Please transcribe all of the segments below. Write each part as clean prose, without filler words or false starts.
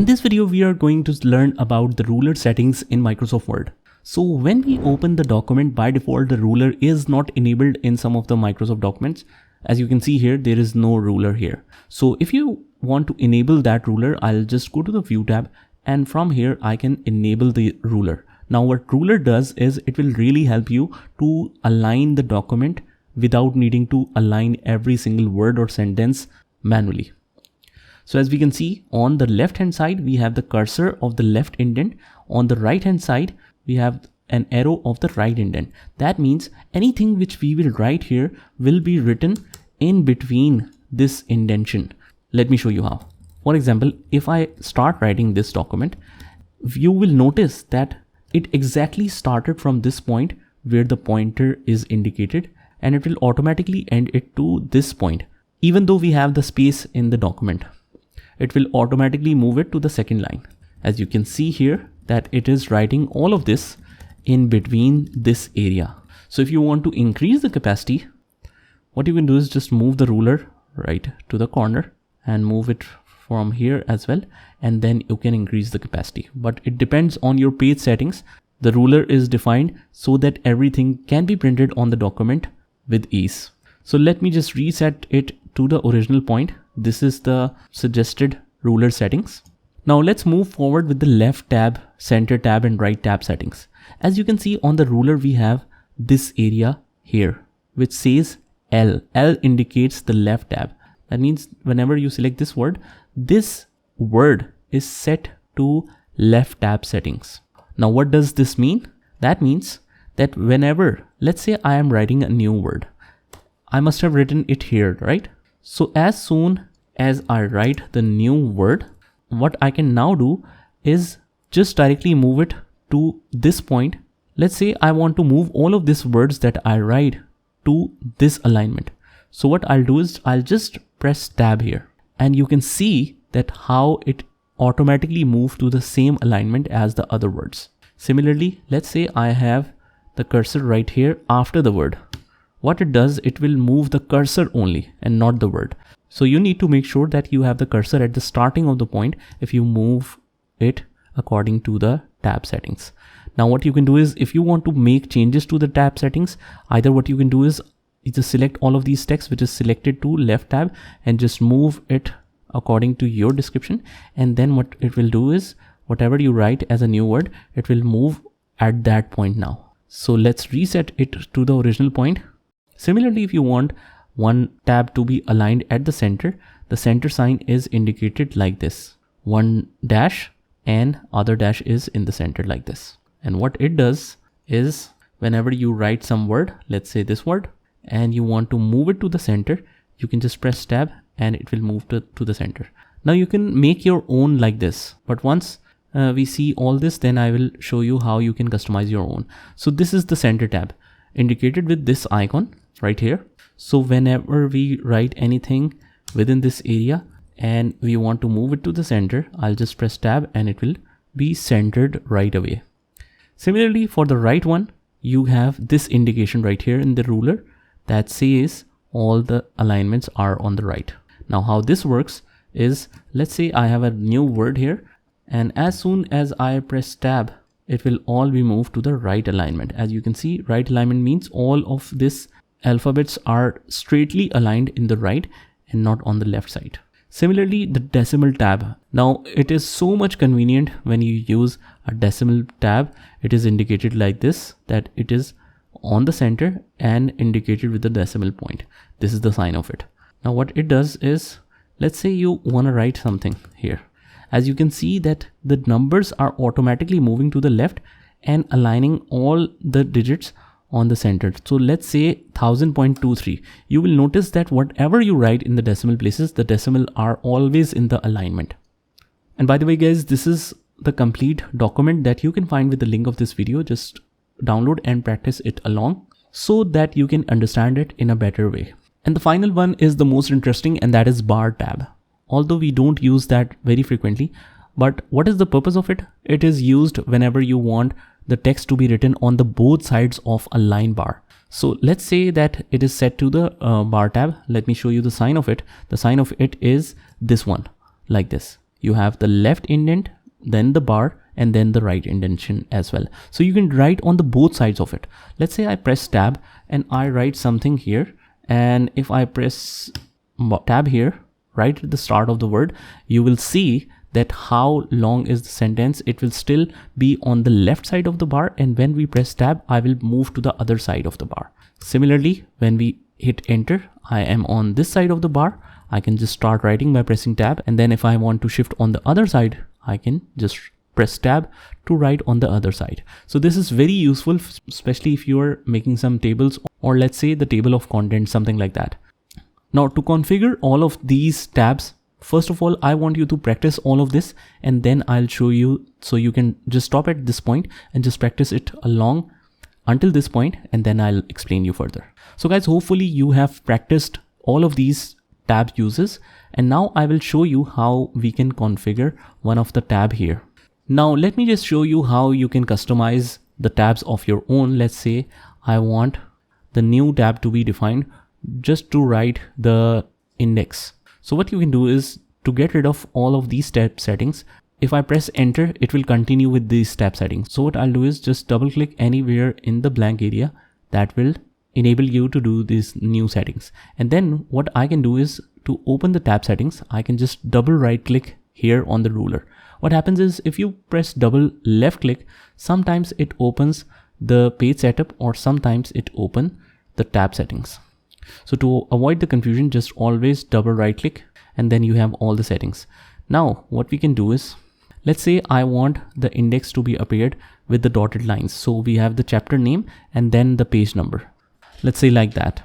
In this video, we are going to learn about the ruler settings in Microsoft Word. So when we open the document, by default, the ruler is not enabled in some of the Microsoft documents. As you can see here, there is no ruler here. So if you want to enable that ruler, I'll just go to the View tab, and from here, I can enable the ruler. Now what ruler does is it will really help you to align the document without needing to align every single word or sentence manually. So as we can see, on the left hand side, we have the cursor of the left indent. On the right hand side, we have an arrow of the right indent. That means anything which we will write here will be written in between this indentation. Let me show you how. For example, if I start writing this document, you will notice that it exactly started from this point where the pointer is indicated, and it will automatically end it to this point. Even though we have the space in the document, it will automatically move it to the second line. As you can see here, that it is writing all of this in between this area. So if you want to increase the capacity, what you can do is just move the ruler right to the corner and move it from here as well, and then you can increase the capacity. But it depends on your page settings. The ruler is defined so that everything can be printed on the document with ease. So let me just reset it to the original point. This is the suggested ruler settings. Now let's move forward with the left tab, center tab, and right tab settings. As you can see on the ruler, we have this area here which says L. L indicates the left tab. That means whenever you select this word is set to left tab settings. Now what does this mean? That means that whenever, let's say I am writing a new word, I must have written it here, right? So as soon as I write the new word, what I can now do is just directly move it to this point. Let's say I want to move all of these words that I write to this alignment. So what I'll do is I'll just press tab here, and you can see that how it automatically moves to the same alignment as the other words. Similarly, let's say I have the cursor right here after the word. What it does, it will move the cursor only and not the word. So you need to make sure that you have the cursor at the starting of the point if you move it according to the tab settings. Now what you can do is, if you want to make changes to the tab settings, either what you can do is you just select all of these text which is selected to left tab and just move it according to your description. And then what it will do is whatever you write as a new word, it will move at that point now. So let's reset it to the original point. Similarly, if you want one tab to be aligned at the center sign is indicated like this. One dash and other dash is in the center like this. And what it does is whenever you write some word, let's say this word, and you want to move it to the center, you can just press tab and it will move to the center. Now you can make your own like this, but once we see all this, then I will show you how you can customize your own. So this is the center tab indicated with this icon right here. So whenever we write anything within this area and we want to move it to the center, I'll just press tab and it will be centered right away. Similarly, for the right one, you have this indication right here in the ruler that says all the alignments are on the right. Now how this works is, let's say I have a new word here, and as soon as I press tab, it will all be moved to the right alignment. As you can see, right alignment means all of this alphabets are straightly aligned in the right and not on the left side. Similarly, the decimal tab. Now it is so much convenient when you use a decimal tab. It is indicated like this, that it is on the center and indicated with the decimal point. This is the sign of it. Now what it does is, let's say you want to write something here. As you can see that the numbers are automatically moving to the left and aligning all the digits on the center. So let's say 1000.23. You will notice that whatever you write in the decimal places, the decimal are always in the alignment. And by the way, guys, this is the complete document that you can find with the link of this video. Just download and practice it along so that you can understand it in a better way. And the final one is the most interesting, and that is bar tab. Although we don't use that very frequently, but what is the purpose of it? It is used whenever you want the text to be written on the both sides of a line bar. So let's say that it is set to the bar tab. Let me show you the sign of it. The sign of it is this one, like this. you have the left indent, then the bar, and then the right indentation as well. So you can write on the both sides of it. Let's say I press tab and I write something here, and if I press tab here right at the start of the word, you will see that how long is the sentence. It will still be on the left side of the bar, and when we press tab, I will move to the other side of the bar. Similarly, when we hit enter, I am on this side of the bar. I can just start writing by pressing tab, and then if I want to shift on the other side, I can just press tab to write on the other side. So this is very useful, especially if you are making some tables, or let's say the table of contents, something like that. Now to configure all of these tabs, first of all, I want you to practice all of this, and then I'll show you, so you can just stop at this point and just practice it along until this point, and then I'll explain you further. So guys, hopefully you have practiced all of these tab uses, and now I will show you how we can configure one of the tab here. Now let me just show you how you can customize the tabs of your own. Let's say I want the new tab to be defined just to write the index. So what you can do is, to get rid of all of these tab settings, if I press enter, it will continue with these tab settings. So what I'll do is just double click anywhere in the blank area that will enable you to do these new settings. And then what I can do is, to open the tab settings, I can just double right click here on the ruler. What happens is, if you press double left click, sometimes it opens the page setup, or sometimes it opens the tab settings. So to avoid the confusion, just always double right click, and then you have all the settings. Now what we can do is, let's say I want the index to be appeared with the dotted lines. So we have the chapter name and then the page number. Let's say like that.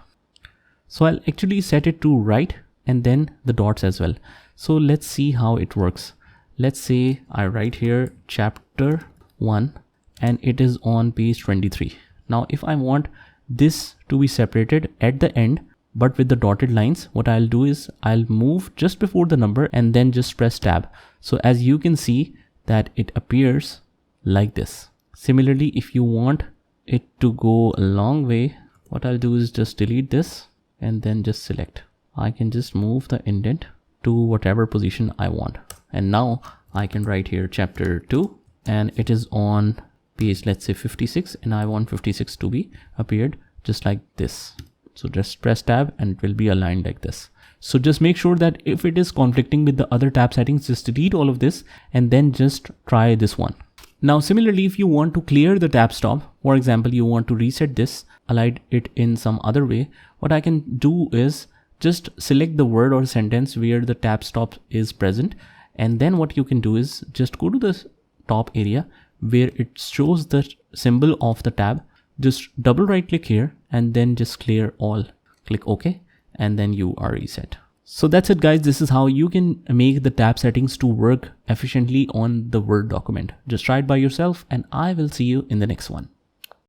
So I'll actually set it to right and then the dots as well. So let's see how it works. Let's say I write here chapter 1 and it is on page 23. Now if I want this to be separated at the end but with the dotted lines, what I'll do is I'll move just before the number and then just press tab. So as you can see that it appears like this. Similarly, if you want it to go a long way, what I'll do is just delete this and then just select. I can just move the indent to whatever position I want. And now I can write here chapter 2 and it is on page, let's say 56, and I want 56 to be appeared just like this. So just press tab and it will be aligned like this. So just make sure that if it is conflicting with the other tab settings, just delete all of this and then just try this one. Now similarly, if you want to clear the tab stop, for example, you want to reset this, align it in some other way, what I can do is just select the word or sentence where the tab stop is present. And then what you can do is just go to the top area where it shows the symbol of the tab. Just double right click here and then just clear all. Click OK and then you are reset. So that's it guys. This is how you can make the tab settings to work efficiently on the Word document. Just try it by yourself and I will see you in the next one.